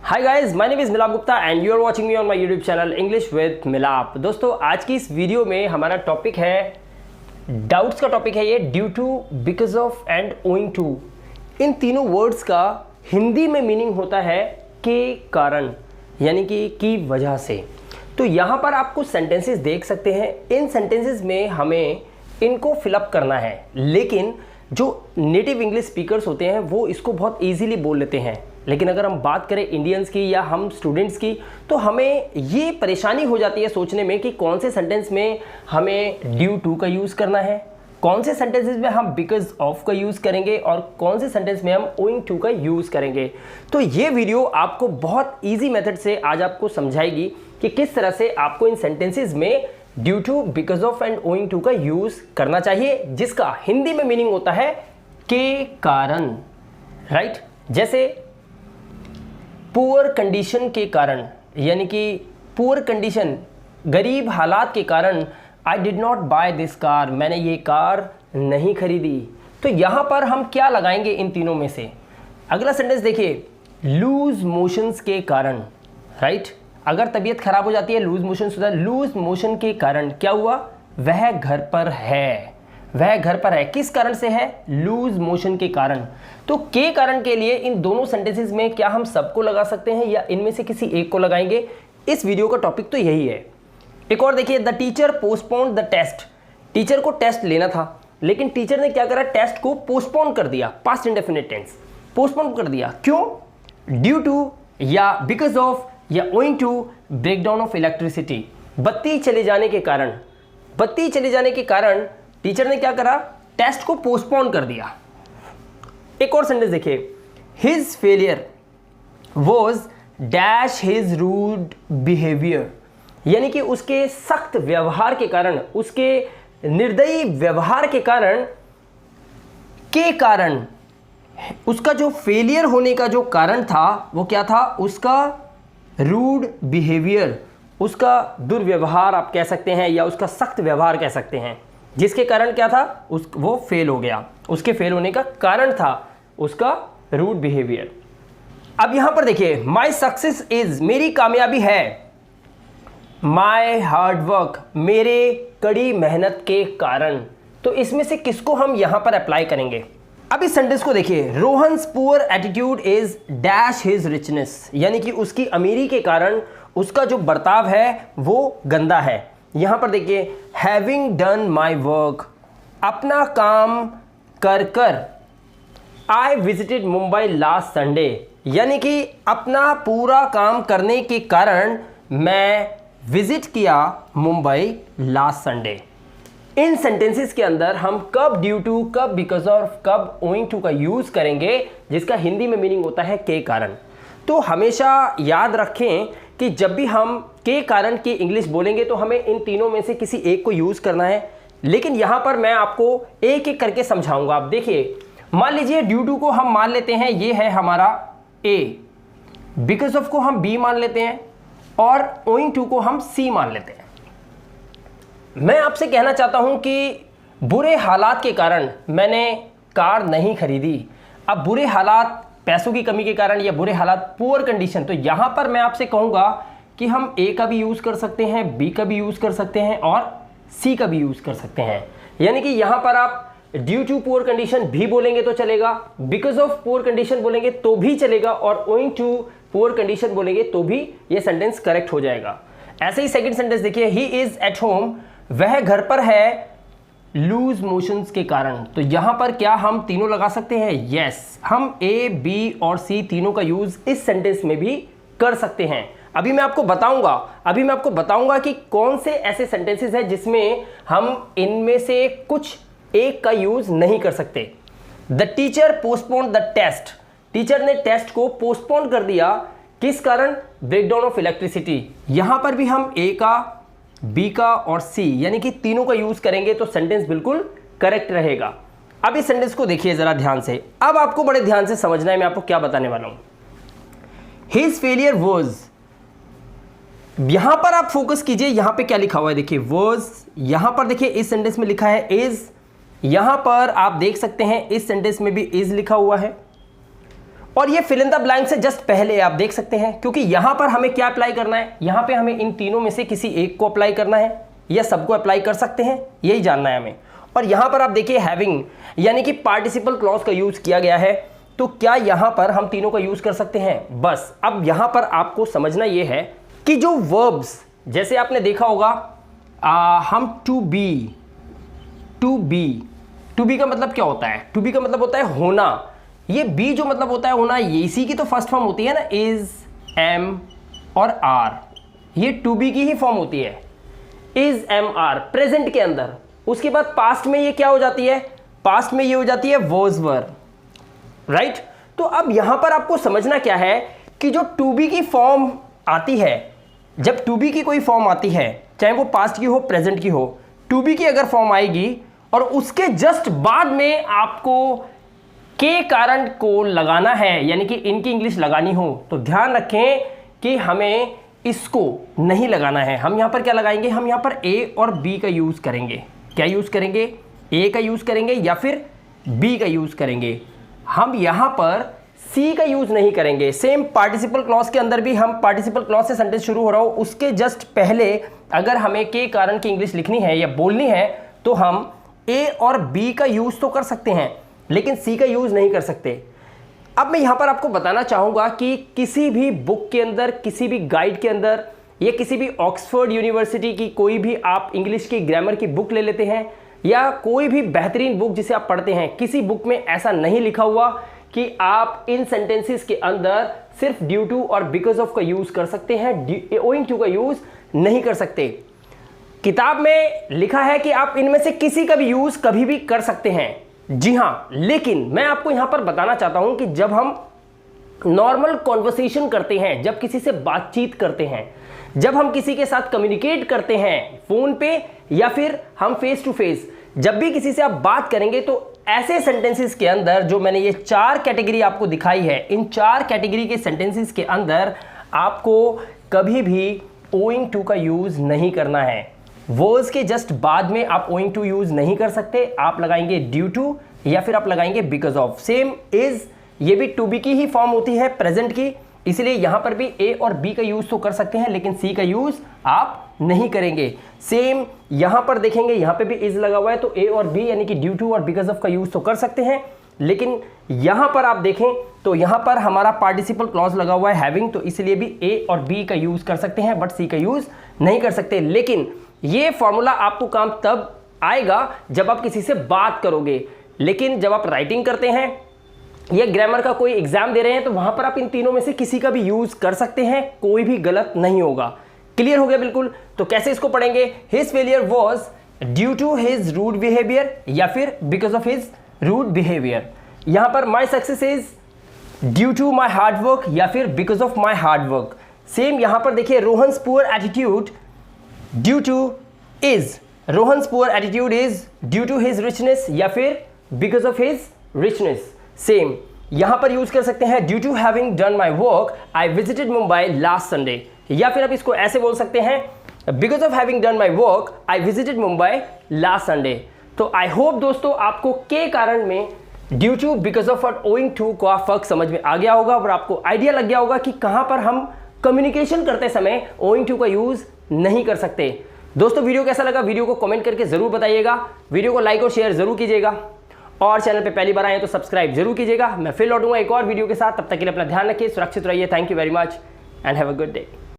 Hi guys, my name is Milap Gupta and you are watching me on my YouTube channel English with Milap. दोस्तों, आज की इस video में हमारा टॉपिक है डाउट्स का टॉपिक है ये due to, because of and owing to. इन तीनों वर्ड्स का हिंदी में मीनिंग होता है के कारण, यानी कि की वजह से। तो यहाँ पर आप कुछ सेंटेंसेस देख सकते हैं। इन सेंटेंसेस में हमें इनको फिलअप करना है, लेकिन जो नेटिव इंग्लिश स्पीकर्स होते हैं वो इसको बहुत ईजीली बोल लेते हैं। लेकिन अगर हम बात करें इंडियंस की या हम स्टूडेंट्स की, तो हमें ये परेशानी हो जाती है सोचने में कि कौन से सेंटेंस में हमें ड्यू टू का यूज़ करना है, कौन से सेंटेंसेस में हम बिकॉज ऑफ का यूज़ करेंगे और कौन से सेंटेंस में हम ओइंग टू का यूज़ करेंगे। तो ये वीडियो आपको बहुत ईजी मेथड से आज आपको समझाएगी कि किस तरह से आपको इन सेंटेंसेस में due to, because of and owing to का यूज़ करना चाहिए, जिसका हिंदी में मीनिंग होता है के कारण। राइट? जैसे पुअर कंडीशन के कारण, यानी कि पुअर कंडीशन, गरीब हालात के कारण I did not buy this car, मैंने ये कार नहीं खरीदी। तो यहाँ पर हम क्या लगाएंगे इन तीनों में से? अगला सेंटेंस देखिए, लूज मोशंस के कारण। राइट? अगर तबीयत खराब हो जाती है, लूज मोशंस होता है, लूज मोशन के कारण क्या हुआ? वह घर पर है, वह घर पर है। किस कारण से है? लूज मोशन के कारण। तो के कारण के लिए इन दोनों सेंटेंसेस में क्या हम सबको लगा सकते हैं या इनमें से किसी एक को लगाएंगे? इस वीडियो का टॉपिक तो यही है। एक और देखिए, the teacher postponed the test. Teacher को टेस्ट लेना था, लेकिन टीचर ने क्या करा? टेस्ट को पोस्टपोन कर दिया। पास्ट इंडेफिनिट टेंस, पोस्टपोन कर दिया। क्यों? ड्यू टू या बिकॉज ऑफ या owing to breakdown of electricity. बत्ती चले जाने के कारण, बत्ती चले जाने के कारण टीचर ने क्या करा? टेस्ट को पोस्टपोन कर दिया। एक और सेंटेंस देखिए, his failure was dash his rude behaviour, यानी कि उसके सख्त व्यवहार के कारण, उसके निर्दयी व्यवहार के कारण, के कारण, उसका जो फेलियर होने का जो कारण था वो क्या था? उसका रूड बिहेवियर, उसका दुर्व्यवहार आप कह सकते हैं या उसका सख्त व्यवहार कह सकते हैं, जिसके कारण क्या था? वो फेल हो गया। उसके फेल होने का कारण था उसका रूड बिहेवियर। अब यहां पर देखिए, माई सक्सेस इज, मेरी कामयाबी है, माई हार्ड वर्क, मेरे कड़ी मेहनत के कारण। तो इसमें से किसको हम यहां पर अप्लाई करेंगे? अब इस सेंटेंस को देखिए, Rohan's poor attitude is dash his richness, यानी कि उसकी अमीरी के कारण उसका जो बर्ताव है वो गंदा है। यहां पर देखिए, हैविंग डन माई वर्क, अपना काम कर कर, I visited Mumbai last Sunday, यानी कि अपना पूरा काम करने के कारण मैं विजिट किया मुंबई लास्ट संडे। इन सेंटेंसेस के अंदर हम कब ड्यू टू, कब बिकॉज ऑफ, कब ओइंग टू का यूज करेंगे, जिसका हिंदी में मीनिंग होता है के कारण। तो हमेशा याद रखें कि जब भी हम के कारण की इंग्लिश बोलेंगे तो हमें इन तीनों में से किसी एक को यूज करना है। लेकिन यहां पर मैं आपको एक एक करके समझाऊंगा। आप देखिए, मान लीजिए ड्यू टू को हम मान लेते हैं ये है हमारा ए, बिकॉज ऑफ को हम बी मान लेते हैं और ओइंग टू को हम सी मान लेते हैं। मैं आपसे कहना चाहता हूं कि बुरे हालात के कारण मैंने कार नहीं खरीदी। अब बुरे हालात पैसों की कमी के कारण या बुरे हालात, पुअर कंडीशन, तो यहां पर मैं आपसे कहूंगा कि हम ए का भी यूज कर सकते हैं, बी का भी यूज कर सकते हैं और सी का भी यूज कर सकते हैं। यानी कि यहां पर आप ड्यू टू पुअर कंडीशन भी बोलेंगे तो चलेगा, बिकॉज ऑफ पुअर कंडीशन बोलेंगे तो भी चलेगा और ओइंग टू पुअर कंडीशन बोलेंगे तो भी ये सेंटेंस करेक्ट हो जाएगा। ऐसे ही सेकंड सेंटेंस देखिए, ही इज एट होम, वह घर पर है, लूज मोशंस के कारण। तो यहां पर क्या हम तीनों लगा सकते हैं? यस, हम ए, बी और सी तीनों का यूज इस सेंटेंस में भी कर सकते हैं। अभी मैं आपको बताऊंगा कि कौन से ऐसे सेंटेंसेस हैं जिसमें हम इनमें से कुछ एक का यूज नहीं कर सकते। The teacher postpone the test, teacher ने टेस्ट को पोस्टपोन कर दिया। किस कारण? Breakdown of electricity. यहां पर भी हम ए का, बी का और सी, यानी कि तीनों का यूज करेंगे तो सेंटेंस बिल्कुल करेक्ट रहेगा। अब इस सेंटेंस को देखिए जरा ध्यान से। अब आपको बड़े ध्यान से समझना है मैं आपको क्या बताने वाला हूं। हिज फेलियर वॉज, यहां पर आप फोकस कीजिए, यहां पे क्या लिखा हुआ है देखिए, वॉज। यहां पर देखिए इस सेंटेंस में लिखा है इज, यहां पर आप देख सकते हैं इस सेंटेंस में भी इज लिखा हुआ है और ये फिल इन द ब्लैंक से जस्ट पहले आप देख सकते हैं, क्योंकि यहां पर हमें क्या अप्लाई करना है, यहां पे हमें इन तीनों में से किसी एक को अप्लाई करना है या सबको अप्लाई कर सकते हैं, यही जानना है हमें। और यहां पर आप देखिए हैविंग यानी कि पार्टिसिपल क्लॉज का यूज किया गया है, तो क्या यहां पर हम तीनों का यूज कर सकते हैं? बस अब यहां पर आपको समझना यह है कि जो वर्ब्स, जैसे आपने देखा होगा हम टू बी का मतलब क्या होता है? टू बी का मतलब होता है होना। ये बी जो मतलब होता है होना, ये इसी की तो फर्स्ट फॉर्म होती है ना, इज, एम और आर। ये टू बी की ही फॉर्म होती है, इज, एम, आर प्रेजेंट के अंदर। उसके बाद पास्ट में ये क्या हो जाती है? पास्ट में ये हो जाती है वॉज वर, राइट। तो अब यहां पर आपको समझना क्या है कि जो टू बी की फॉर्म आती है, जब टू बी की कोई फॉर्म आती है, चाहे वो पास्ट की हो प्रेजेंट की हो, टू बी की अगर फॉर्म आएगी और उसके जस्ट बाद में आपको के कारण को लगाना है, यानी कि इनकी इंग्लिश लगानी हो, तो ध्यान रखें कि हमें इसको नहीं लगाना है। हम यहां पर क्या लगाएंगे? हम यहां पर ए और बी का यूज करेंगे। क्या यूज करेंगे? ए का यूज करेंगे या फिर बी का यूज करेंगे। हम यहां पर सी का यूज नहीं करेंगे। सेम पार्टिसिपल क्लॉज के अंदर भी हम पार्टिसिपल क्लॉज से सेंटेंस शुरू हो रहा हो, उसके जस्ट पहले अगर हमें के कारण की इंग्लिश लिखनी है या बोलनी है, तो हम ए और बी का यूज तो कर सकते हैं, लेकिन सी का यूज नहीं कर सकते। अब मैं यहां पर आपको बताना चाहूंगा कि किसी भी बुक के अंदर, किसी भी गाइड के अंदर, या किसी भी ऑक्सफोर्ड यूनिवर्सिटी की कोई भी आप इंग्लिश की ग्रामर की बुक ले लेते हैं, या कोई भी बेहतरीन बुक जिसे आप पढ़ते हैं, किसी बुक में ऐसा नहीं लिखा हुआ कि आप इन सेंटेंसेस के अंदर सिर्फ ड्यू टू और बिकॉज ऑफ का यूज कर सकते हैं, ओइंग टू का यूज नहीं कर सकते। किताब में लिखा है कि आप इनमें से किसी का भी यूज कभी भी कर सकते हैं, जी हां, लेकिन मैं आपको यहां पर बताना चाहता हूं कि जब हम नॉर्मल कॉन्वर्सेशन करते हैं, जब किसी से बातचीत करते हैं, जब हम किसी के साथ कम्युनिकेट करते हैं फोन पे या फिर हम फेस टू फेस, जब भी किसी से आप बात करेंगे, तो ऐसे सेंटेंसेस के अंदर जो मैंने ये 4 कैटेगरी आपको दिखाई है, इन 4 कैटेगरी के सेंटेंसेस के अंदर आपको कभी भी ओइंग टू का यूज नहीं करना है। वर्ड्स के जस्ट बाद में आप ओइंग टू यूज नहीं कर सकते, आप लगाएंगे ड्यू टू या फिर आप लगाएंगे बिकॉज ऑफ। सेम इज, ये भी टू बी की ही फॉर्म होती है प्रेजेंट की, इसलिए यहां पर भी ए और बी का यूज तो कर सकते हैं, लेकिन सी का यूज आप नहीं करेंगे। सेम यहां पर देखेंगे, यहां पे भी इज लगा हुआ है, तो ए और बी यानी कि ड्यू टू और बिकॉज ऑफ का यूज तो कर सकते हैं, लेकिन यहां पर आप देखें तो यहां पर हमारा पार्टिसिपल क्लॉज लगा हुआ है हैविंग, तो इसलिए भी ए और बी का यूज कर सकते हैं, बट सी का यूज नहीं कर सकते। लेकिन ये फॉर्मूला आपको काम तब आएगा जब आप किसी से बात करोगे, लेकिन जब आप राइटिंग करते हैं या ग्रामर का कोई एग्जाम दे रहे हैं, तो वहां पर आप इन तीनों में से किसी का भी यूज कर सकते हैं, कोई भी गलत नहीं होगा। क्लियर हो गया बिल्कुल? तो कैसे इसको पढ़ेंगे? His failure was due to his rude behaviour या फिर because of his rude behaviour. यहां पर my success is due to my hard work या फिर because of my hard work. Same यहां पर देखिए Rohan's poor attitude due to is, Rohan's poor attitude is due to his richness या फिर because of his richness. Same यहां पर use कर सकते हैं due to having done my work I visited Mumbai last Sunday, या फिर आप इसको ऐसे बोल सकते हैं because of having done my work I visited Mumbai last Sunday. तो आई होप दोस्तों आपको के कारण में ड्यू टू, बिकॉज ऑफ और ओइंग टू का फर्क समझ में आ गया होगा और आपको आइडिया लग गया होगा कि कहां पर हम कम्युनिकेशन करते समय ओइंग टू का यूज नहीं कर सकते। दोस्तों वीडियो कैसा लगा? वीडियो को कमेंट करके जरूर बताइएगा, वीडियो को लाइक और शेयर जरूर कीजिएगा, और चैनल पे पहली बार आए तो सब्सक्राइब जरूर कीजिएगा। मैं फिर लौटूंगा एक और वीडियो के साथ, तब तक के लिए अपना ध्यान रखिए, सुरक्षित रहिए। Thank you very much and have a good day.